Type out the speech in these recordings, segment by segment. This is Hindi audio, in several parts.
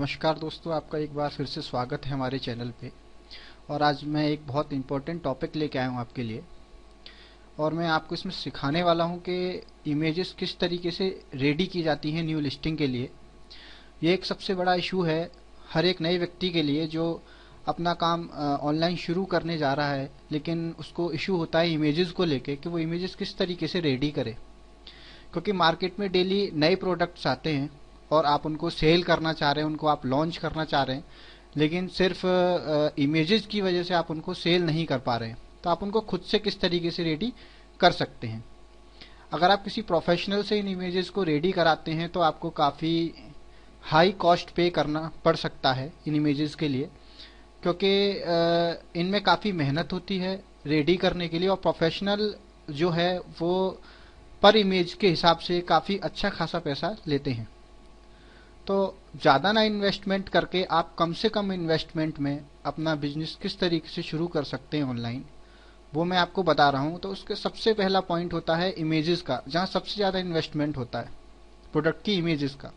नमस्कार दोस्तों, आपका एक बार फिर से स्वागत है हमारे चैनल पे। और आज मैं एक बहुत इम्पोर्टेंट टॉपिक लेके आया हूँ आपके लिए। और मैं आपको इसमें सिखाने वाला हूँ कि इमेजेस किस तरीके से रेडी की जाती हैं न्यू लिस्टिंग के लिए। ये एक सबसे बड़ा इशू है हर एक नए व्यक्ति के लिए जो अपना काम ऑनलाइन शुरू करने जा रहा है, लेकिन उसको इशू होता है इमेजेस को लेके कि वो इमेजेस किस तरीके से रेडी करे। क्योंकि मार्केट में डेली नए प्रोडक्ट्स आते हैं और आप उनको सेल करना चाह रहे हैं, उनको आप लॉन्च करना चाह रहे हैं, लेकिन सिर्फ इमेजेस की वजह से आप उनको सेल नहीं कर पा रहे हैं। तो आप उनको खुद से किस तरीके से रेडी कर सकते हैं। अगर आप किसी प्रोफेशनल से इन इमेजेस को रेडी कराते हैं तो आपको काफ़ी हाई कॉस्ट पे करना पड़ सकता है इन इमेजेस के लिए, क्योंकि इनमें काफ़ी मेहनत होती है रेडी करने के लिए। और प्रोफेशनल जो है वो पर इमेज के हिसाब से काफ़ी अच्छा खासा पैसा लेते हैं। तो ज़्यादा ना इन्वेस्टमेंट करके आप कम से कम इन्वेस्टमेंट में अपना बिजनेस किस तरीके से शुरू कर सकते हैं ऑनलाइन, वो मैं आपको बता रहा हूँ। तो उसके सबसे पहला पॉइंट होता है इमेजेस का, जहाँ सबसे ज़्यादा इन्वेस्टमेंट होता है प्रोडक्ट की इमेजेस का।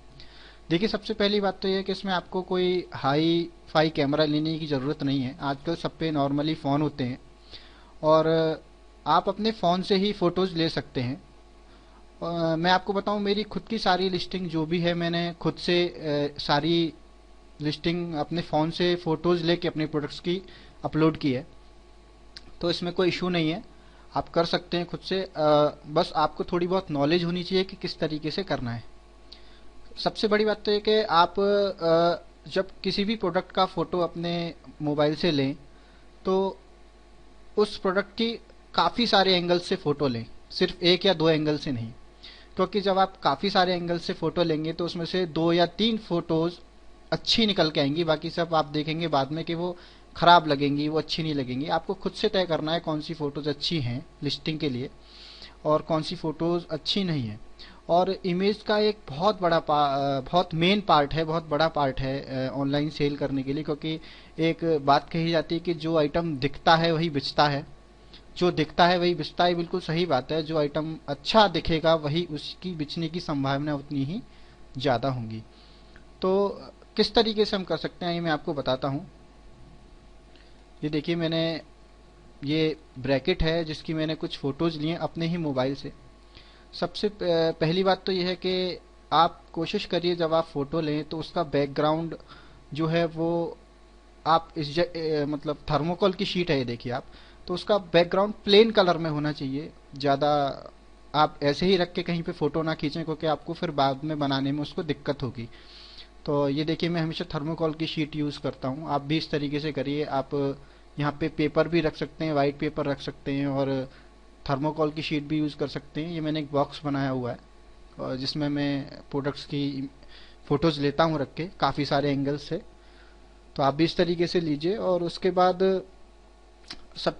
देखिए, सबसे पहली बात तो यह है कि इसमें आपको कोई हाई फाई कैमरा लेने की ज़रूरत नहीं है। आजकल सब पे नॉर्मली फ़ोन होते हैं और आप अपने फ़ोन से ही फ़ोटोज़ ले सकते हैं। मैं आपको बताऊं, मेरी खुद की सारी लिस्टिंग जो भी है मैंने खुद से सारी लिस्टिंग अपने फ़ोन से फ़ोटोज़ लेके अपने प्रोडक्ट्स की अपलोड की है। तो इसमें कोई इशू नहीं है, आप कर सकते हैं खुद से। बस आपको थोड़ी बहुत नॉलेज होनी चाहिए कि किस तरीके से करना है। सबसे बड़ी बात तो ये कि आप जब किसी भी प्रोडक्ट का फ़ोटो अपने मोबाइल से लें तो उस प्रोडक्ट की काफ़ी सारे एंगल से फ़ोटो लें, सिर्फ एक या दो एंगल से नहीं। क्योंकि जब आप काफ़ी सारे एंगल से फ़ोटो लेंगे तो उसमें से दो या तीन फ़ोटोज़ अच्छी निकल के आएंगी, बाकी सब आप देखेंगे बाद में कि वो ख़राब लगेंगी, वो अच्छी नहीं लगेंगी। आपको खुद से तय करना है कौन सी फ़ोटोज़ अच्छी हैं लिस्टिंग के लिए और कौन सी फ़ोटोज़ अच्छी नहीं है। और इमेज का एक बहुत मेन पार्ट है, बहुत बड़ा पार्ट है ऑनलाइन सेल करने के लिए। क्योंकि एक बात कही जाती है कि जो आइटम दिखता है वही बिचता है, जो दिखता है वही बिचता है। बिल्कुल सही बात है, जो आइटम अच्छा दिखेगा वही उसकी बिचने की संभावना उतनी ही ज़्यादा होंगी। तो किस तरीके से हम कर सकते हैं ये मैं आपको बताता हूँ। ये देखिए, मैंने ये ब्रैकेट है जिसकी मैंने कुछ फ़ोटोज़ लिए अपने ही मोबाइल से। सबसे पहली बात तो ये है कि आप कोशिश करिए जब आप फ़ोटो लें तो उसका बैकग्राउंड जो है वो आप मतलब थर्मोकोल की शीट है ये देखिए आप, तो उसका बैकग्राउंड प्लेन कलर में होना चाहिए। ज़्यादा आप ऐसे ही रख के कहीं पे फ़ोटो ना खींचें, क्योंकि आपको फिर बाद में बनाने में उसको दिक्कत होगी। तो ये देखिए, मैं हमेशा थर्मोकोल की शीट यूज़ करता हूँ, आप भी इस तरीके से करिए। आप यहाँ पे पेपर भी रख सकते हैं, वाइट पेपर रख सकते हैं और थर्मोकोल की शीट भी यूज़ कर सकते हैं। ये मैंने एक बॉक्स बनाया हुआ है जिसमें मैं प्रोडक्ट्स की फ़ोटोज़ लेता हूँ रख के काफ़ी सारे एंगल्स से। तो आप भी इस तरीके से लीजिए। और उसके बाद सब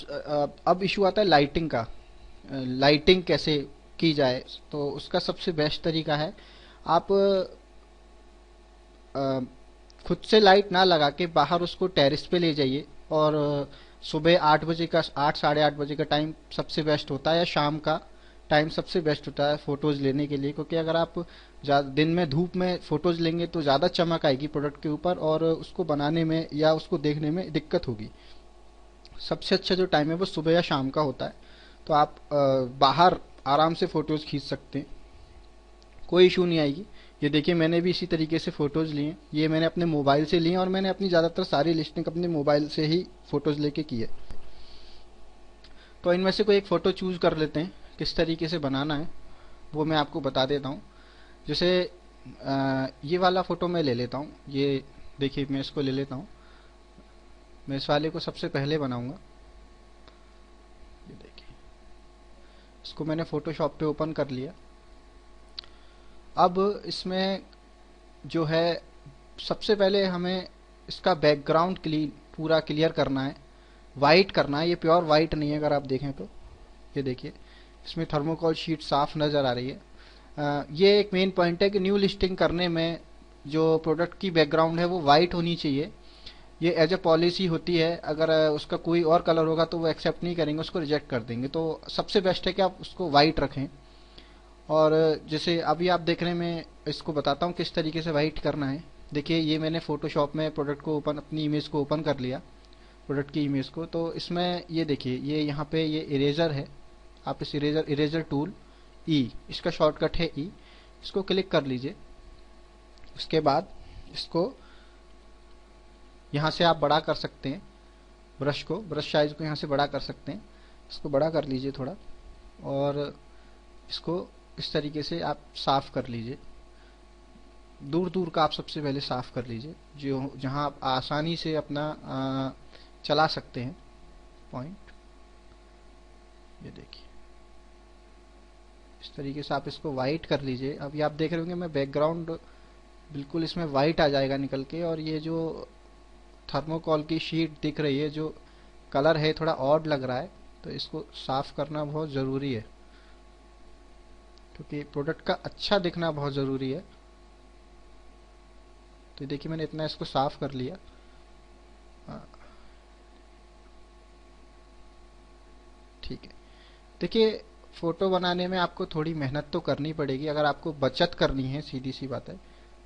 अब इशू आता है लाइटिंग का। लाइटिंग कैसे की जाए, तो उसका सबसे बेस्ट तरीका है आप अ, खुद से लाइट ना लगा के बाहर उसको टेरेस पे ले जाइए। और सुबह 8 बजे का 8 साढ़े 8 बजे का टाइम सबसे बेस्ट होता है, या शाम का टाइम सबसे बेस्ट होता है फ़ोटोज़ लेने के लिए। क्योंकि अगर आप दिन में धूप में फ़ोटोज़ लेंगे तो ज़्यादा चमक आएगी प्रोडक्ट के ऊपर और उसको बनाने में या उसको देखने में दिक्कत होगी। सबसे अच्छा जो टाइम है वो सुबह या शाम का होता है। तो आप बाहर आराम से फ़ोटोज़ खींच सकते हैं, कोई इशू नहीं आएगी। ये देखिए, मैंने भी इसी तरीके से फ़ोटोज़ लिए हैं। ये मैंने अपने मोबाइल से लिए और मैंने अपनी ज़्यादातर सारी लिस्टिंग अपने मोबाइल से ही फ़ोटोज़ लेके की है। तो इनमें से कोई एक फ़ोटो चूज़ कर लेते हैं, किस तरीके से बनाना है वो मैं आपको बता देता हूँ। जैसे ये वाला फ़ोटो मैं ले लेता हूँ। ये देखिए, मैं इसको ले लेता हूँ। मैं इस वाले को सबसे पहले बनाऊंगा। ये देखिए, इसको मैंने फ़ोटोशॉप पे ओपन कर लिया। अब इसमें जो है सबसे पहले हमें इसका बैकग्राउंड पूरा क्लियर करना है, वाइट करना है। ये प्योर वाइट नहीं है अगर आप देखें तो। ये देखिए, इसमें थर्मोकोल शीट साफ नज़र आ रही है। ये एक मेन पॉइंट है कि न्यू लिस्टिंग करने में जो प्रोडक्ट की बैकग्राउंड है वो वाइट होनी चाहिए। ये एज ए पॉलिसी होती है, अगर उसका कोई और कलर होगा तो वो एक्सेप्ट नहीं करेंगे, उसको रिजेक्ट कर देंगे। तो सबसे बेस्ट है कि आप उसको वाइट रखें। और जैसे अभी आप देख रहे हैं, मैं इसको बताता हूँ किस तरीके से वाइट करना है। देखिए ये मैंने फोटोशॉप में प्रोडक्ट को ओपन, अपनी इमेज को ओपन कर लिया, प्रोडक्ट की इमेज को। तो इसमें ये देखिए ये यहाँ पे ये इरेजर है, आप इस इरेजर टूल ई, इसका शॉर्टकट है ई, इसको क्लिक कर लीजिए। उसके बाद इसको यहाँ से आप बड़ा कर सकते हैं, ब्रश साइज को यहाँ से बड़ा कर सकते हैं। इसको बड़ा कर लीजिए थोड़ा, और इसको इस तरीके से आप साफ कर लीजिए, दूर दूर का आप सबसे पहले साफ कर लीजिए, जो जहाँ आप आसानी से अपना चला सकते हैं पॉइंट। ये देखिए इस तरीके से आप इसको वाइट कर लीजिए। अभी आप देख रहे होंगे मैं बैकग्राउंड बिल्कुल इसमें वाइट आ जाएगा निकल के, और ये जो थर्मोकॉल की शीट दिख रही है, जो कलर है थोड़ा ऑड लग रहा है, तो इसको साफ करना बहुत ज़रूरी है, क्योंकि प्रोडक्ट का अच्छा दिखना बहुत ज़रूरी है। तो देखिए मैंने इतना इसको साफ कर लिया। ठीक है, देखिए फ़ोटो बनाने में आपको थोड़ी मेहनत तो करनी पड़ेगी, अगर आपको बचत करनी है, सीधी सी बात है,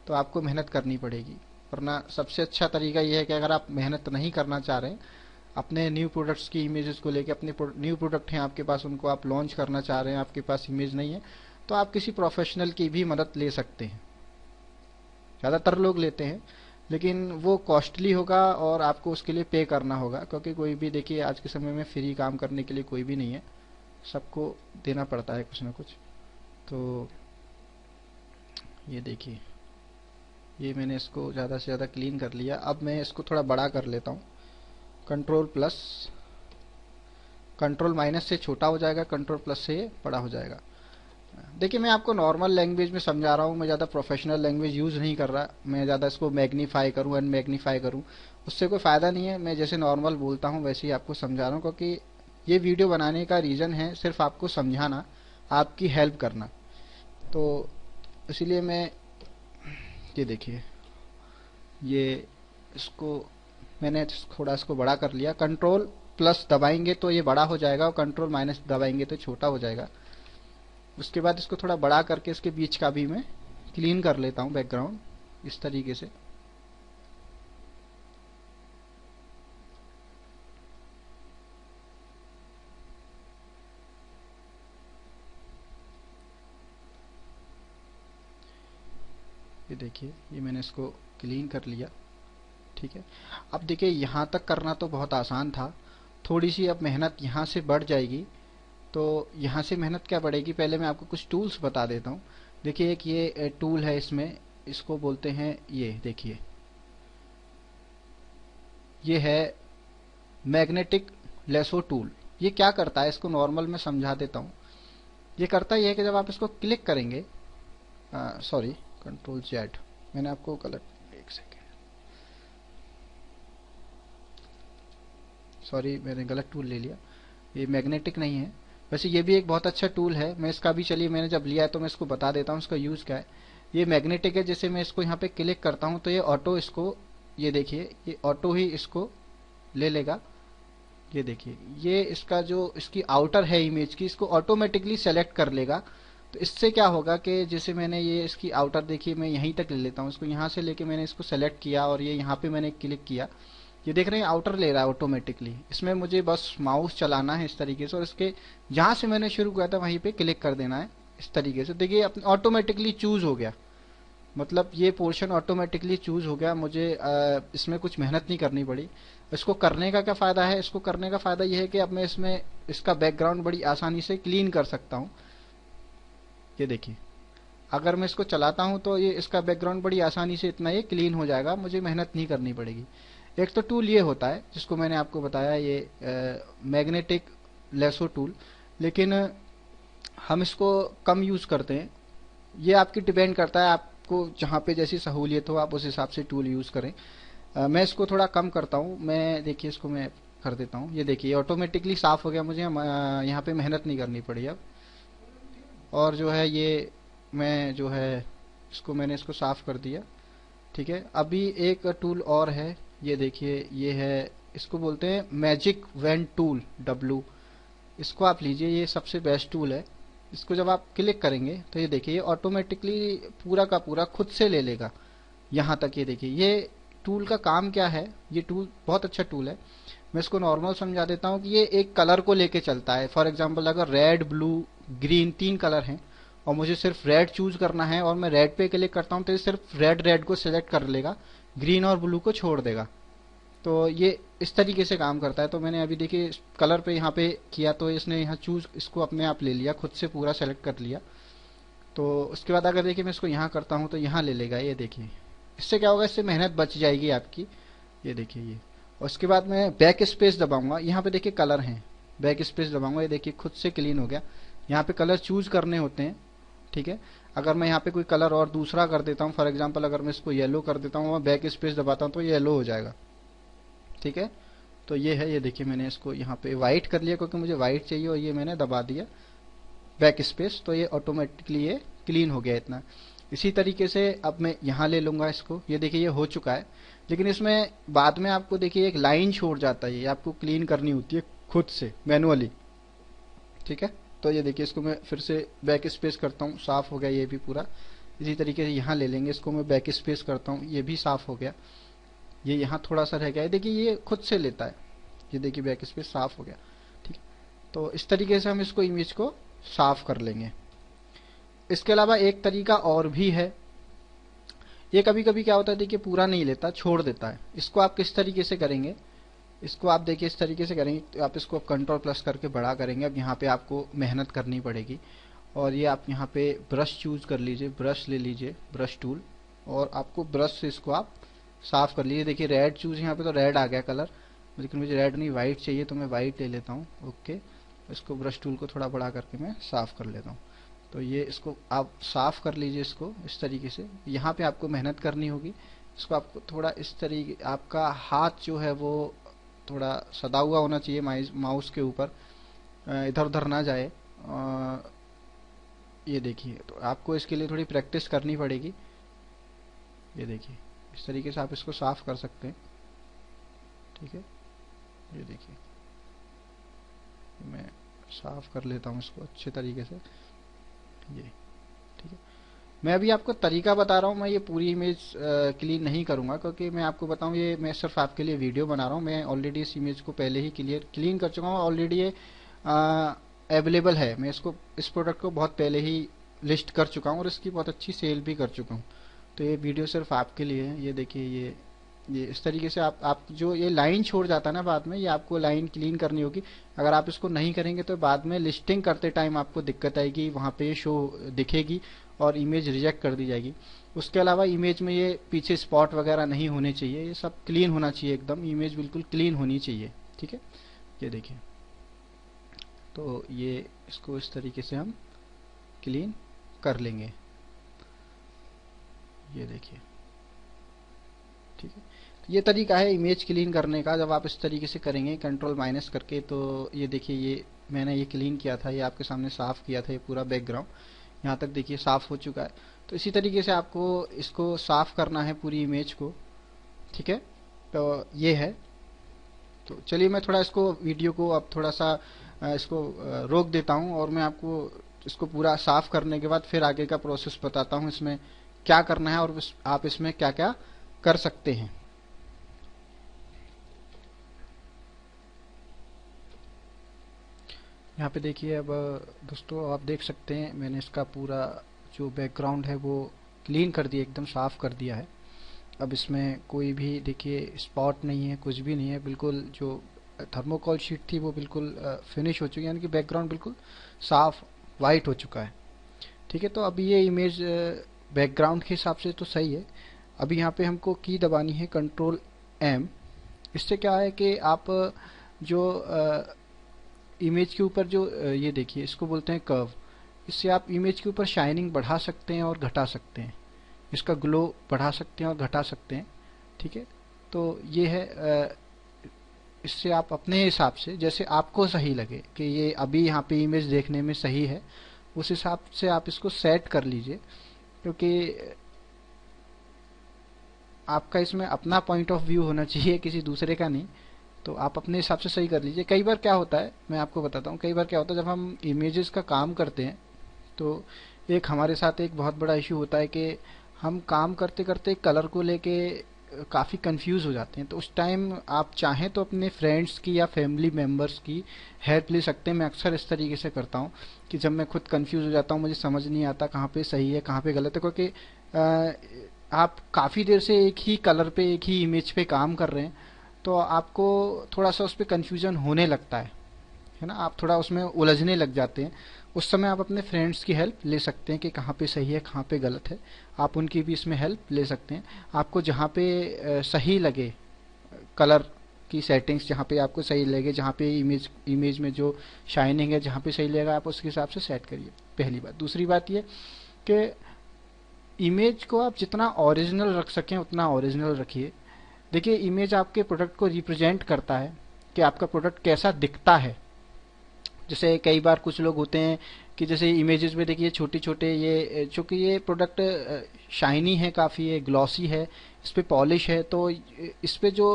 तो आपको मेहनत करनी पड़ेगी। वरना सबसे अच्छा तरीका यह है कि अगर आप मेहनत नहीं करना चाह रहे हैं, अपने न्यू प्रोडक्ट्स की इमेजेस को लेके, अपने न्यू प्रोडक्ट हैं आपके पास, उनको आप लॉन्च करना चाह रहे हैं, आपके पास इमेज नहीं है, तो आप किसी प्रोफेशनल की भी मदद ले सकते हैं। ज़्यादातर लोग लेते हैं, लेकिन वो कॉस्टली होगा और आपको उसके लिए पे करना होगा, क्योंकि कोई भी देखिए आज के समय में फ्री काम करने के लिए कोई भी नहीं है, सबको देना पड़ता है कुछ ना कुछ। तो ये देखिए ये मैंने इसको ज़्यादा से ज़्यादा क्लीन कर लिया। अब मैं इसको थोड़ा बड़ा कर लेता हूँ, कंट्रोल प्लस, कंट्रोल माइनस से छोटा हो जाएगा, कंट्रोल प्लस से ये बड़ा हो जाएगा। देखिए मैं आपको नॉर्मल लैंग्वेज में समझा रहा हूँ, मैं ज़्यादा प्रोफेशनल लैंग्वेज यूज़ नहीं कर रहा, मैं ज़्यादा इसको मैग्नीफाई करूँ, अनमैग्नीफाई करूँ, उससे कोई फ़ायदा नहीं है। मैं जैसे नॉर्मल बोलता हूँ वैसे ही आपको समझा रहा हूँ, क्योंकि ये वीडियो बनाने का रीज़न है सिर्फ आपको समझाना, आपकी हेल्प करना। तो इसीलिए मैं, ये देखिए ये इसको मैंने थोड़ा इसको बड़ा कर लिया, कंट्रोल प्लस दबाएंगे तो ये बड़ा हो जाएगा, और कंट्रोल माइनस दबाएंगे तो छोटा हो जाएगा। उसके बाद इसको थोड़ा बड़ा करके इसके बीच का भी मैं क्लीन कर लेता हूँ बैकग्राउंड, इस तरीके से। ये देखिए ये मैंने इसको क्लीन कर लिया। ठीक है, अब देखिए यहाँ तक करना तो बहुत आसान था, थोड़ी सी अब मेहनत यहाँ से बढ़ जाएगी। तो यहाँ से मेहनत क्या बढ़ेगी, पहले मैं आपको कुछ टूल्स बता देता हूँ। देखिए एक ये टूल है, इसमें इसको बोलते हैं, ये देखिए ये है मैग्नेटिक लेसो टूल। ये क्या करता है, इसको नॉर्मल में समझा देता हूँ। ये करता ये है कि जब आप इसको क्लिक करेंगे, सॉरी कंट्रोल जेड, मैंने आपको गलत, एक सेकेंड, सॉरी मैंने गलत टूल ले लिया, ये मैग्नेटिक नहीं है। वैसे ये भी एक बहुत अच्छा टूल है, मैं इसका भी, चलिए मैंने जब लिया है तो मैं इसको बता देता हूँ इसका यूज़ क्या है। ये मैग्नेटिक है, जैसे मैं इसको यहाँ पे क्लिक करता हूँ तो ये ऑटो इसको, ये देखिए ये ऑटो ही इसको ले लेगा। ये देखिए ये इसका जो इसकी आउटर है इमेज की, इसको ऑटोमेटिकली सेलेक्ट कर लेगा। तो इससे क्या होगा कि जैसे मैंने ये इसकी आउटर, देखिए मैं यहीं तक ले लेता हूँ इसको, यहाँ से लेके मैंने इसको सेलेक्ट किया और ये यहाँ पे मैंने क्लिक किया, ये देख रहे हैं आउटर ले रहा है ऑटोमेटिकली। इसमें मुझे बस माउस चलाना है इस तरीके से, और इसके जहाँ से मैंने शुरू किया था वहीं पे क्लिक कर देना है इस तरीके से। देखिए अपने ऑटोमेटिकली चूज हो गया, मतलब ये पोर्शन ऑटोमेटिकली चूज हो गया, मुझे इसमें कुछ मेहनत नहीं करनी पड़ी। इसको करने का क्या फ़ायदा है, इसको करने का फ़ायदा यह है कि अब मैं इसमें इसका बैकग्राउंड बड़ी आसानी से क्लीन कर सकता हूँ। ये देखिए अगर मैं इसको चलाता हूँ तो ये इसका बैकग्राउंड बड़ी आसानी से इतना ये क्लीन हो जाएगा, मुझे मेहनत नहीं करनी पड़ेगी। एक तो टूल ये होता है जिसको मैंने आपको बताया, ये मैग्नेटिक लेसो टूल, लेकिन हम इसको कम यूज़ करते हैं। ये आपकी डिपेंड करता है, आपको जहाँ पे जैसी सहूलियत हो आप उस हिसाब से टूल यूज़ करें। मैं इसको थोड़ा कम करता हूँ, मैं देखिए इसको मैं कर देता हूँ। ये देखिए ऑटोमेटिकली साफ़ हो गया, मुझे यहाँ पे मेहनत नहीं करनी पड़ी अब। और जो है ये मैं जो है इसको मैंने इसको साफ़ कर दिया। ठीक है, अभी एक टूल और है, ये देखिए ये है, इसको बोलते हैं मैजिक वेन टूल, डब्लू। इसको आप लीजिए, ये सबसे बेस्ट टूल है। इसको जब आप क्लिक करेंगे तो ये देखिए ये ऑटोमेटिकली पूरा का पूरा खुद से ले लेगा, यहाँ तक। ये देखिए, ये टूल का काम क्या है, ये टूल बहुत अच्छा टूल है। मैं इसको नॉर्मल समझा देता हूँ कि ये एक कलर को लेके चलता है। फॉर एग्जांपल अगर रेड, ब्लू, ग्रीन 3 कलर हैं और मुझे सिर्फ रेड चूज करना है और मैं रेड पे क्लिक करता हूँ तो ये सिर्फ रेड को सिलेक्ट कर लेगा, ग्रीन और ब्लू को छोड़ देगा। तो ये इस तरीके से काम करता है। तो मैंने अभी देखिए कलर पे यहाँ पे किया तो इसने यहाँ चूज इसको अपने आप ले लिया, खुद से पूरा सेलेक्ट कर लिया। तो उसके बाद अगर देखिए मैं इसको यहाँ करता हूँ तो यहाँ ले लेगा। ये देखिए, इससे क्या होगा, इससे मेहनत बच जाएगी आपकी। ये देखिए ये। और उसके बाद मैं बैक स्पेस दबाऊंगा, यहाँ पे देखिए कलर हैं, बैक स्पेस दबाऊंगा, ये देखिए खुद से क्लीन हो गया। यहाँ पे कलर चूज करने होते हैं, ठीक है। अगर मैं यहाँ पे कोई कलर और दूसरा कर देता हूँ, फॉर एग्जांपल अगर मैं इसको येलो कर देता हूँ और बैक स्पेस दबाता हूँ तो ये येलो हो जाएगा, ठीक है। तो ये है, ये देखिए मैंने इसको यहाँ पे व्हाइट कर लिया क्योंकि मुझे व्हाइट चाहिए और ये मैंने दबा दिया बैक स्पेस, तो ये ऑटोमेटिकली ये क्लीन हो गया इतना। इसी तरीके से अब मैं यहाँ ले लूंगा इसको। ये देखिए ये हो चुका है, लेकिन इसमें बाद में आपको देखिए एक लाइन छोड़ जाता है, ये आपको क्लीन करनी होती है खुद से मैनुअली, ठीक है। तो ये देखिए इसको मैं फिर से बैक स्पेस करता हूँ, साफ हो गया ये भी पूरा। इसी तरीके से यहाँ ले लेंगे, इसको मैं बैक स्पेस करता हूँ, ये भी साफ हो गया। ये यहाँ थोड़ा सा रह गया है, देखिए ये खुद से लेता है। ये देखिए बैक स्पेस साफ हो गया, ठीक है। तो इस तरीके से हम इसको इमेज को साफ कर लेंगे। इसके अलावा एक तरीका और भी है, ये कभी कभी क्या होता है देखिए पूरा नहीं लेता, छोड़ देता है। इसको आप किस तरीके से करेंगे, इसको आप देखिए इस तरीके से करेंगे, तो आप इसको कंट्रोल प्लस करके बड़ा करेंगे। अब यहाँ पे आपको मेहनत करनी पड़ेगी और ये आप यहाँ पे ब्रश चूज कर लीजिए, ब्रश ले लीजिए, ब्रश टूल, और आपको ब्रश से इसको आप साफ कर लीजिए। देखिए रेड चूज, यहाँ पे तो रेड आ गया कलर, लेकिन मुझे रेड नहीं व्हाइट चाहिए तो मैं व्हाइट ले लेता हूँ। ओके, इसको ब्रश टूल को थोड़ा बड़ा करके मैं साफ कर लेता हूँ। तो ये इसको आप साफ कर लीजिए इसको इस तरीके से। यहाँ पे आपको मेहनत करनी होगी, इसको आपको थोड़ा इस तरीके, आपका हाथ जो है वो थोड़ा सदा हुआ होना चाहिए माउस के ऊपर, इधर उधर ना जाए। ये देखिए, तो आपको इसके लिए थोड़ी प्रैक्टिस करनी पड़ेगी। ये देखिए इस तरीके से आप इसको साफ कर सकते हैं, ठीक है। ये देखिए मैं साफ कर लेता हूँ इसको अच्छे तरीके से, ये ठीक है। मैं अभी आपको तरीका बता रहा हूँ, मैं ये पूरी इमेज क्लीन नहीं करूंगा क्योंकि मैं आपको बताऊं ये मैं सिर्फ आपके लिए वीडियो बना रहा हूँ। मैं ऑलरेडी इस इमेज को पहले ही क्लीन कर चुका हूँ, ऑलरेडी ये अवेलेबल है। मैं इसको इस प्रोडक्ट को बहुत पहले ही लिस्ट कर चुका हूँ और इसकी बहुत अच्छी सेल भी कर चुका हूँ। तो ये वीडियो सिर्फ आपके लिए है। ये देखिए ये इस तरीके से आप जो ये लाइन छोड़ जाता है ना बाद में, ये आपको लाइन क्लीन करनी होगी। अगर आप इसको नहीं करेंगे तो बाद में लिस्टिंग करते टाइम आपको दिक्कत आएगी, वहाँ पे ये शो दिखेगी और इमेज रिजेक्ट कर दी जाएगी। उसके अलावा इमेज में ये पीछे स्पॉट वगैरह नहीं होने चाहिए, ये सब क्लीन होना चाहिए एकदम, इमेज बिल्कुल क्लीन होनी चाहिए, ठीक है। ये देखिए, तो ये इसको इस तरीके से हम क्लीन कर लेंगे। ये देखिए, ठीक है। तो ये तरीका है इमेज क्लीन करने का। जब आप इस तरीके से करेंगे कंट्रोल माइनस करके, तो ये देखिए ये मैंने ये क्लीन किया था, ये आपके सामने साफ किया था, ये पूरा बैकग्राउंड यहाँ तक देखिए साफ हो चुका है। तो इसी तरीके से आपको इसको साफ करना है पूरी इमेज को, ठीक है। तो ये है। तो चलिए मैं थोड़ा इसको वीडियो को अब थोड़ा सा इसको रोक देता हूँ और मैं आपको इसको पूरा साफ करने के बाद फिर आगे का प्रोसेस बताता हूँ, इसमें क्या करना है और आप इसमें क्या क्या कर सकते हैं। यहाँ पे देखिए, अब दोस्तों आप देख सकते हैं मैंने इसका पूरा जो बैकग्राउंड है वो क्लीन कर दिया, एकदम साफ कर दिया है। अब इसमें कोई भी देखिए स्पॉट नहीं है, कुछ भी नहीं है, बिल्कुल जो थर्मोकॉल शीट थी वो बिल्कुल फिनिश हो चुकी है, यानी कि बैकग्राउंड बिल्कुल साफ वाइट हो चुका है, ठीक है। तो अभी ये इमेज बैकग्राउंड के हिसाब से तो सही है। अभी यहाँ पे हमको की दबानी है कंट्रोल एम। इससे क्या है कि आप जो इमेज के ऊपर जो ये देखिए इसको बोलते हैं कर्व, इससे आप इमेज के ऊपर शाइनिंग बढ़ा सकते हैं और घटा सकते हैं, इसका ग्लो बढ़ा सकते हैं और घटा सकते हैं, ठीक है। तो ये है, इससे आप अपने हिसाब से जैसे आपको सही लगे कि ये अभी यहाँ पे इमेज देखने में सही है, उस हिसाब से आप इसको सेट कर लीजिए, क्योंकि आपका इसमें अपना पॉइंट ऑफ व्यू होना चाहिए, किसी दूसरे का नहीं। तो आप अपने हिसाब से सही कर लीजिए। कई बार क्या होता है, मैं आपको बताता हूँ, कई बार क्या होता है जब हम इमेजेस का काम करते हैं तो एक हमारे साथ एक बहुत बड़ा इशू होता है कि हम काम करते करते कलर को लेके काफ़ी कंफ्यूज हो जाते हैं। तो उस टाइम आप चाहें तो अपने फ्रेंड्स की या फैमिली मेम्बर्स की हेल्प ले सकते हैं। मैं अक्सर इस तरीके से करता हूँ कि जब मैं खुद कंफ्यूज हो जाता हूँ, मुझे समझ नहीं आता कहाँ पे सही है कहाँ पे गलत है, क्योंकि आप काफ़ी देर से एक ही कलर पे एक ही इमेज पे काम कर रहे हैं, तो आपको थोड़ा सा उस पर कन्फ्यूजन होने लगता है ना, आप थोड़ा उसमें उलझने लग जाते हैं। उस समय आप अपने फ्रेंड्स की हेल्प ले सकते हैं कि कहाँ पे सही है कहाँ पे गलत है, आप उनकी भी इसमें हेल्प ले सकते हैं। आपको जहाँ पे सही लगे कलर की सेटिंग्स, जहाँ पे आपको सही लगे, जहाँ पे इमेज में जो शाइनिंग है जहाँ पे सही लगेगा, आप उसके हिसाब से सेट करिए, पहली बात। दूसरी बात ये कि इमेज को आप जितना ओरिजिनल रख सकें उतना ओरिजिनल रखिए। देखिए, इमेज आपके प्रोडक्ट को रिप्रेजेंट करता है कि आपका प्रोडक्ट कैसा दिखता है। जैसे कई बार कुछ लोग होते हैं कि जैसे इमेजेस में देखिए छोटे छोटे, ये चूंकि ये प्रोडक्ट शाइनी है, काफ़ी ये ग्लॉसी है, इस पे पॉलिश है, तो इस पे जो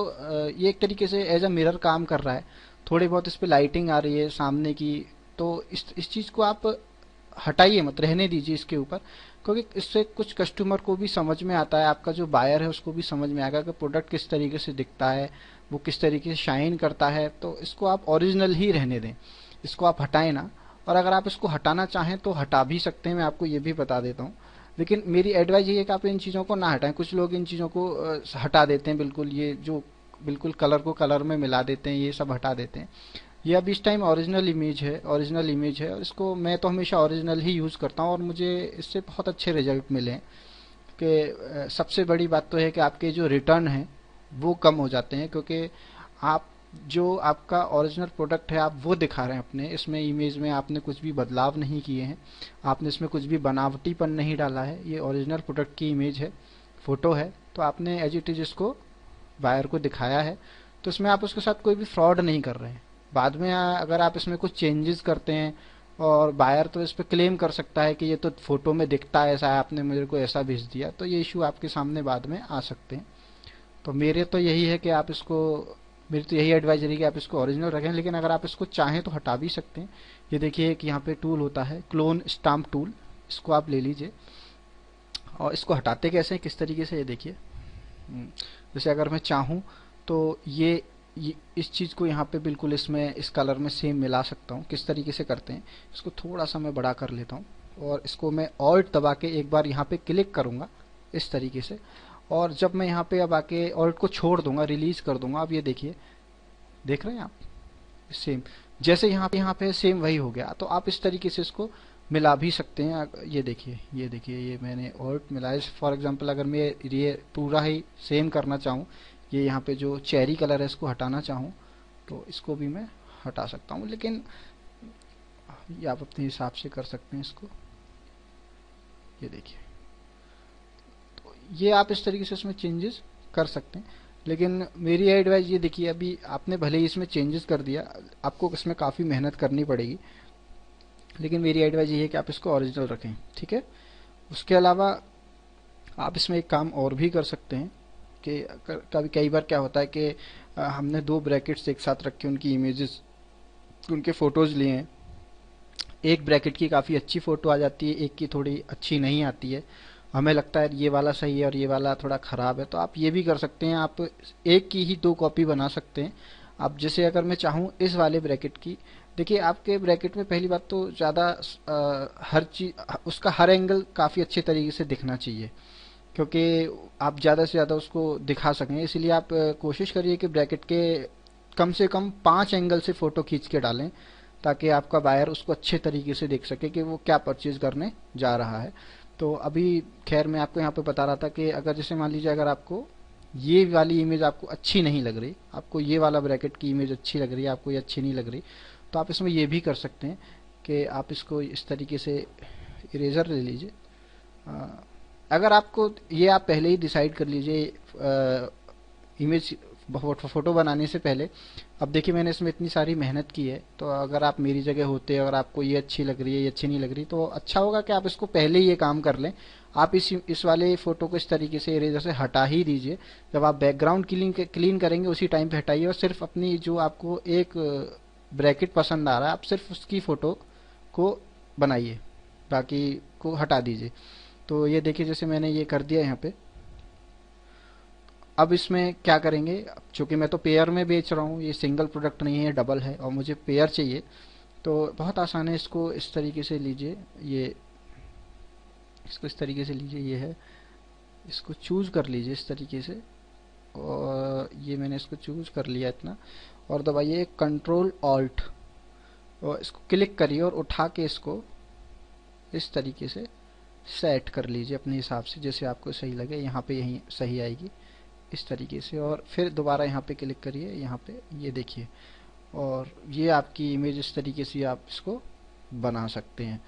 ये एक तरीके से एज अ मिरर काम कर रहा है, थोड़ी बहुत इस पे लाइटिंग आ रही है सामने की, तो इस चीज़ को आप हटाइए मत, रहने दीजिए इसके ऊपर, क्योंकि इससे कुछ कस्टमर को भी समझ में आता है, आपका जो बायर है उसको भी समझ में आएगा कि प्रोडक्ट किस तरीके से दिखता है, वो किस तरीके से शाइन करता है। तो इसको आप ओरिजिनल ही रहने दें, इसको आप हटाएं ना। और अगर आप इसको हटाना चाहें तो हटा भी सकते हैं, मैं आपको ये भी बता देता हूँ। लेकिन मेरी एडवाइस ये है कि आप इन चीज़ों को ना हटाएं। कुछ लोग इन चीज़ों को हटा देते हैं बिल्कुल, ये जो बिल्कुल कलर को कलर में मिला देते हैं, ये सब हटा देते हैं। ये अब इस टाइम ओरिजिनल इमेज है, ओरिजिनल इमेज है, और इसको मैं तो हमेशा ओरिजिनल ही यूज़ करता हूँ और मुझे इससे बहुत अच्छे रिजल्ट मिले हैं। कि सबसे बड़ी बात तो है कि आपके जो रिटर्न हैं वो कम हो जाते हैं, क्योंकि आप जो आपका ओरिजिनल प्रोडक्ट है आप वो दिखा रहे हैं अपने इसमें इमेज में, आपने कुछ भी बदलाव नहीं किए हैं, आपने इसमें कुछ भी बनावटीपन नहीं डाला है, ये ओरिजिनल प्रोडक्ट की इमेज है, फोटो है, तो आपने एज इट इज इसको बायर को दिखाया है। तो इसमें आप उसके साथ कोई भी फ्रॉड नहीं कर रहे हैं। बाद में अगर आप इसमें कुछ चेंजेस करते हैं और बायर तो इस पर क्लेम कर सकता है कि ये तो फोटो में दिखता है ऐसा है, आपने मेरे को ऐसा भेज दिया, तो ये इशू आपके सामने बाद में आ सकते हैं। तो मेरे तो यही है कि आप इसको, मेरी तो यही एडवाइजरी है कि आप इसको ओरिजिनल रखें, लेकिन अगर आप इसको चाहें तो हटा भी सकते हैं। ये देखिए कि यहाँ पे टूल होता है क्लोन स्टाम्प टूल, इसको आप ले लीजिए। और इसको हटाते कैसे हैं, किस तरीके से, ये देखिए। जैसे अगर मैं चाहूँ तो ये इस चीज़ को यहाँ पे बिल्कुल इसमें इस कलर में सेम मिला सकता हूँ। किस तरीके से करते हैं, इसको थोड़ा सा मैं बड़ा कर लेता हूँ और इसको मैं ऑल्ट दबा के एक बार यहाँ पे क्लिक करूँगा इस तरीके से, और जब मैं यहाँ पे अब आके ऑल्ट को छोड़ दूंगा, रिलीज कर दूंगा, अब ये देखिए, देख रहे हैं आप, सेम जैसे यहाँ पे सेम वही हो गया। तो आप इस तरीके से इसको मिला भी सकते हैं। ये देखिए, ये देखिए, ये मैंने ऑल्ट मिलाया। फॉर एग्जांपल अगर मैं ये पूरा ही सेम करना चाहूँ, ये यहाँ पे जो चेरी कलर है इसको हटाना चाहूँ, तो इसको भी मैं हटा सकता हूँ। लेकिन ये आप अपने हिसाब से कर सकते हैं इसको। ये देखिए, ये आप इस तरीके से इसमें चेंजेस कर सकते हैं। लेकिन मेरी एडवाइस ये देखिए, अभी आपने भले ही इसमें चेंजेस कर दिया, आपको इसमें काफ़ी मेहनत करनी पड़ेगी, लेकिन मेरी एडवाइस ये है कि आप इसको ओरिजिनल रखें, ठीक है। उसके अलावा आप इसमें एक काम और भी कर सकते हैं कि कभी कई बार क्या होता है कि हमने दो ब्रैकेट्स एक साथ रखे, उनकी इमेजेस, उनके फ़ोटोज़ लिए हैं, एक ब्रैकेट की काफ़ी अच्छी फ़ोटो आ जाती है, एक की थोड़ी अच्छी नहीं आती है, हमें लगता है ये वाला सही है और ये वाला थोड़ा ख़राब है। तो आप ये भी कर सकते हैं, आप एक की ही दो कॉपी बना सकते हैं। अब जैसे अगर मैं चाहूँ इस वाले ब्रैकेट की, देखिए आपके ब्रैकेट में पहली बात तो ज़्यादा हर चीज उसका हर एंगल काफ़ी अच्छे तरीके से दिखना चाहिए, क्योंकि आप ज़्यादा से ज़्यादा उसको दिखा सकें। इसलिए आप कोशिश करिए कि ब्रैकेट के कम से कम 5 एंगल से फ़ोटो खींच के डालें, ताकि आपका बायर उसको अच्छे तरीके से देख सके कि वो क्या परचेज करने जा रहा है। तो अभी खैर मैं आपको यहाँ पे बता रहा था कि अगर जैसे मान लीजिए अगर आपको ये वाली इमेज आपको अच्छी नहीं लग रही, आपको ये वाला ब्रैकेट की इमेज अच्छी लग रही है, आपको ये अच्छी नहीं लग रही, तो आप इसमें ये भी कर सकते हैं कि आप इसको इस तरीके से इरेजर ले लीजिए। अगर आपको ये आप पहले ही डिसाइड कर लीजिए इमेज फोटो बनाने से पहले। अब देखिए मैंने इसमें इतनी सारी मेहनत की है, तो अगर आप मेरी जगह होते, अगर आपको ये अच्छी लग रही है, ये अच्छी नहीं लग रही, तो अच्छा होगा कि आप इसको पहले ही ये काम कर लें। आप इस वाले फोटो को इस तरीके से इरेजर से हटा ही दीजिए। जब आप बैकग्राउंड क्लीन करेंगे उसी टाइम पे हटाइए, और सिर्फ अपनी जो आपको एक ब्रैकेट पसंद आ रहा है आप सिर्फ उसकी फोटो को बनाइए, बाकी को हटा दीजिए। तो ये देखिए जैसे मैंने ये कर दिया यहाँ पे। अब इसमें क्या करेंगे, चूंकि मैं तो पेयर में बेच रहा हूँ, ये सिंगल प्रोडक्ट नहीं है, डबल है, और मुझे पेयर चाहिए, तो बहुत आसान है। इसको इस तरीके से लीजिए, ये इसको इस तरीके से लीजिए, ये है, इसको चूज कर लीजिए इस तरीके से, और ये मैंने इसको चूज कर लिया इतना, और दबाइए कंट्रोल ऑल्ट, और इसको क्लिक करिए और उठा के इसको इस तरीके से सेट कर लीजिए अपने हिसाब से, जैसे आपको सही लगे। यहाँ पे यही सही आएगी इस तरीके से, और फिर दोबारा यहाँ पे क्लिक करिए, यहाँ पे ये देखिए, और ये आपकी इमेज इस तरीके से आप इसको बना सकते हैं।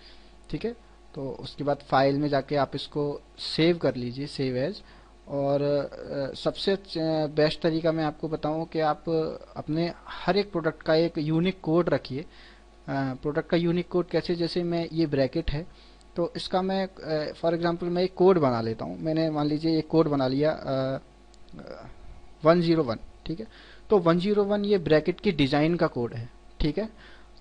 ठीक है, तो उसके बाद फाइल में जाके आप इसको सेव कर लीजिए, सेव एज। और सबसे बेस्ट तरीका मैं आपको बताऊं कि आप अपने हर एक प्रोडक्ट का एक यूनिक कोड रखिए। प्रोडक्ट का यूनिक कोड कैसे, जैसे मैं ये ब्रैकेट है, तो इसका मैं फॉर एग्जांपल मैं एक कोड बना लेता हूँ। मैंने मान लीजिए एक कोड बना लिया 101, ठीक है। तो 101 ये ब्रैकेट की डिज़ाइन का कोड है, ठीक है।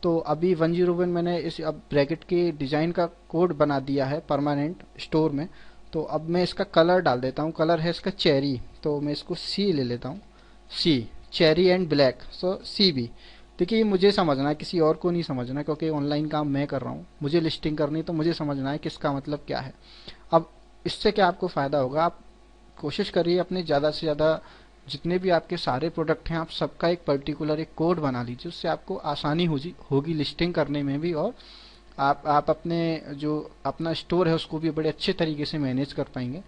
तो अभी 101 मैंने इस अब ब्रैकेट के डिज़ाइन का कोड बना दिया है परमानेंट स्टोर में। तो अब मैं इसका कलर डाल देता हूँ, कलर है इसका चेरी, तो मैं इसको सी ले लेता हूँ, C, cherry and black, so C B. देखिए ये मुझे समझना है, किसी और को नहीं समझना, क्योंकि ऑनलाइन काम मैं कर रहा हूँ, मुझे लिस्टिंग करनी, तो मुझे समझना है कि इसका मतलब क्या है। अब इससे क्या आपको फ़ायदा होगा, आप कोशिश करिए अपने ज़्यादा से ज़्यादा जितने भी आपके सारे प्रोडक्ट हैं, आप सबका एक पर्टिकुलर एक कोड बना लीजिए, उससे आपको आसानी होगी लिस्टिंग करने में भी, और आप अपने जो अपना स्टोर है उसको भी बड़े अच्छे तरीके से मैनेज कर पाएंगे।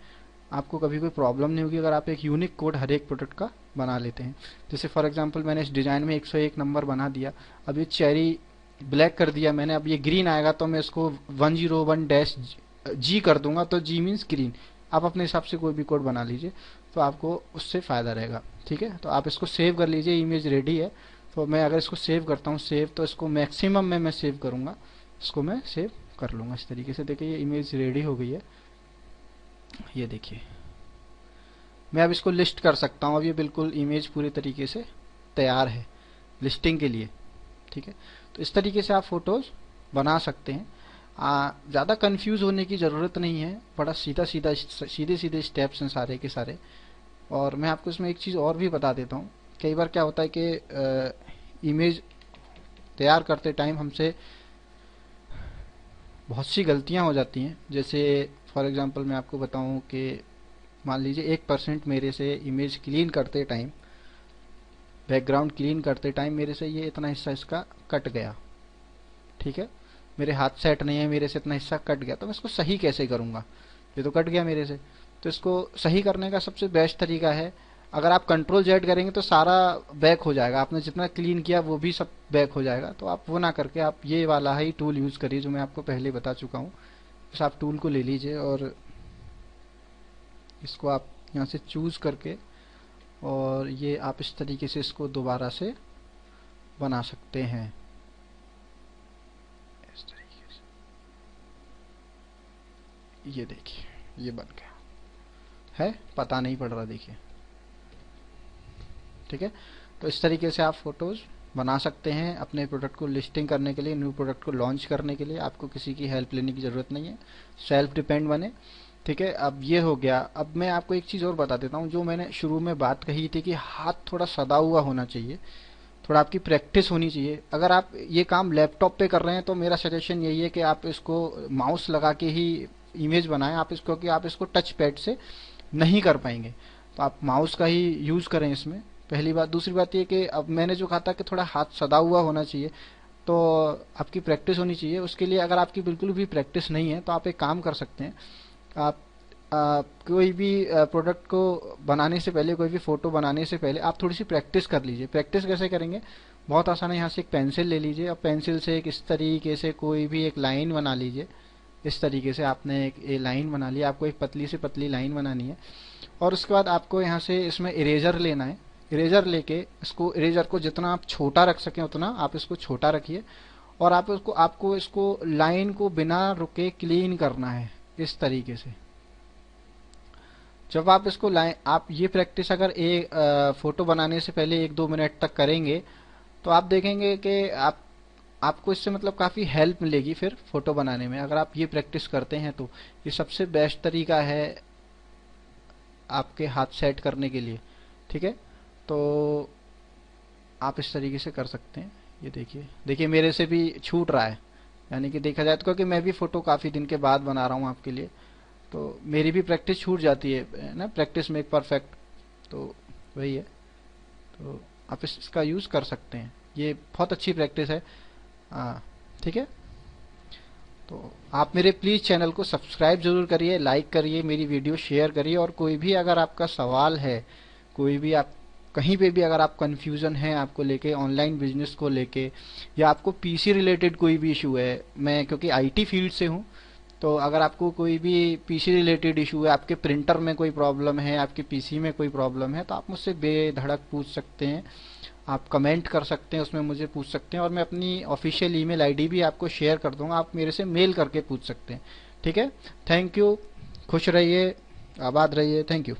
आपको कभी कोई प्रॉब्लम नहीं होगी अगर आप एक यूनिक कोड हर एक प्रोडक्ट का बना लेते हैं। जैसे फॉर एग्जांपल मैंने इस डिज़ाइन में 101 नंबर बना दिया, अब ये चेरी ब्लैक कर दिया मैंने, अब ये ग्रीन आएगा तो मैं इसको 101-G कर दूंगा, तो G मीन्स ग्रीन। आप अपने हिसाब से कोई भी कोड बना लीजिए, तो आपको उससे फ़ायदा रहेगा। ठीक है, तो आप इसको सेव कर लीजिए, इमेज रेडी है। तो मैं अगर इसको सेव करता हूँ सेव, तो इसको मैक्सिमम में मैं सेव करूँगा, इसको मैं सेव कर लूँगा इस तरीके से। देखिए ये इमेज रेडी हो गई है, ये देखिए। मैं अब इसको लिस्ट कर सकता हूँ, अब ये बिल्कुल इमेज पूरी तरीके से तैयार है लिस्टिंग के लिए। ठीक है, तो इस तरीके से आप फोटोज़ बना सकते हैं। ज़्यादा कंफ्यूज होने की ज़रूरत नहीं है, बड़ा सीधे सीधे स्टेप्स हैं सारे के सारे। और मैं आपको इसमें एक चीज़ और भी बता देता हूँ, कई बार क्या होता है कि इमेज तैयार करते टाइम हमसे बहुत सी गलतियाँ हो जाती हैं। जैसे फॉर एग्जांपल मैं आपको बताऊँ कि मान लीजिए 1% मेरे से इमेज क्लीन करते टाइम, बैकग्राउंड क्लीन करते टाइम मेरे से ये इतना हिस्सा इसका कट गया। ठीक है, मेरे हाथ सेट नहीं है, मेरे से इतना हिस्सा कट गया, तो मैं इसको सही कैसे करूँगा, ये तो कट गया मेरे से। तो इसको सही करने का सबसे बेस्ट तरीका है, अगर आप कंट्रोल जेड करेंगे तो सारा बैक हो जाएगा, आपने जितना क्लीन किया वो भी सब बैक हो जाएगा। तो आप वो ना करके आप ये वाला ही टूल यूज़ करिए जो मैं आपको पहले बता चुका हूँ। बस आप टूल को ले लीजिए और इसको आप यहाँ से चूज़ करके, और ये आप इस तरीके से इसको दोबारा से बना सकते हैं, इस तरीके से। ये देखिए ये बन गया है, पता नहीं पड़ रहा, देखिए। ठीक है, तो इस तरीके से आप फोटोज़ बना सकते हैं अपने प्रोडक्ट को लिस्टिंग करने के लिए, न्यू प्रोडक्ट को लॉन्च करने के लिए। आपको किसी की हेल्प लेने की ज़रूरत नहीं है, सेल्फ डिपेंड बने। ठीक है, अब ये हो गया। अब मैं आपको एक चीज़ और बता देता हूँ, जो मैंने शुरू में बात कही थी कि हाथ थोड़ा सदा हुआ होना चाहिए, थोड़ा आपकी प्रैक्टिस होनी चाहिए। अगर आप ये काम लैपटॉप पे कर रहे हैं तो मेरा सजेशन यही है कि आप इसको माउस लगा के ही इमेज बनाएं। आप इसको, कि आप इसको टच पैड से नहीं कर पाएंगे, तो आप माउस का ही यूज़ करें इसमें, पहली बात। दूसरी बात ये कि अब मैंने जो कहा था कि थोड़ा हाथ सदा हुआ होना चाहिए, तो आपकी प्रैक्टिस होनी चाहिए उसके लिए। अगर आपकी बिल्कुल भी प्रैक्टिस नहीं है तो आप एक काम कर सकते हैं, आप कोई भी प्रोडक्ट को बनाने से पहले, कोई भी फोटो बनाने से पहले आप थोड़ी सी प्रैक्टिस कर लीजिए। प्रैक्टिस कैसे करेंगे, बहुत आसान है। यहाँ से एक पेंसिल ले लीजिए, और पेंसिल से एक इस तरीके से कोई भी एक लाइन बना लीजिए। इस तरीके से आपने एक लाइन बना ली, आपको एक पतली से पतली लाइन बनानी है। और उसके बाद आपको यहाँ से इसमें इरेजर लेना है। इरेजर लेके इसको, इरेजर को जितना आप छोटा रख सकें उतना आप इसको छोटा रखिए, और आपको इसको लाइन को बिना रुके क्लीन करना है इस तरीके से। जब आप इसको लाइन, आप ये प्रैक्टिस अगर फोटो बनाने से पहले 1-2 मिनट तक करेंगे, तो आप देखेंगे कि आप आपको इससे मतलब काफ़ी हेल्प मिलेगी फिर फोटो बनाने में, अगर आप ये प्रैक्टिस करते हैं तो ये सबसे बेस्ट तरीका है आपके हाथ सेट करने के लिए। ठीक है, तो आप इस तरीके से कर सकते हैं। ये देखिए देखिए मेरे से भी छूट रहा है, यानी कि देखा जाए तो, क्योंकि मैं भी फ़ोटो काफ़ी दिन के बाद बना रहा हूँ आपके लिए, तो मेरी भी प्रैक्टिस छूट जाती है ना, प्रैक्टिस मेक परफेक्ट, तो वही है। तो आप इसका यूज़ कर सकते हैं, ये बहुत अच्छी प्रैक्टिस है। हाँ ठीक है, तो आप मेरे प्लीज़ चैनल को सब्सक्राइब जरूर करिए, लाइक करिए, मेरी वीडियो शेयर करिए, और कोई भी अगर आपका सवाल है, कोई भी आप कहीं पे भी अगर आप कंफ्यूजन है आपको लेके, ऑनलाइन बिजनेस को लेके, या आपको पीसी रिलेटेड कोई भी इशू है, मैं क्योंकि आईटी फील्ड से हूँ, तो अगर आपको कोई भी पीसी रिलेटेड इशू है, आपके प्रिंटर में कोई प्रॉब्लम है, आपके पीसी में कोई प्रॉब्लम है, तो आप मुझसे बेधड़क पूछ सकते हैं। आप कमेंट कर सकते हैं, उसमें मुझे पूछ सकते हैं, और मैं अपनी ऑफिशियल ईमेल आईडी भी आपको शेयर कर दूंगा, आप मेरे से मेल करके पूछ सकते हैं। ठीक है, थैंक यू, खुश रहिए, आबाद रहिए, थैंक यू।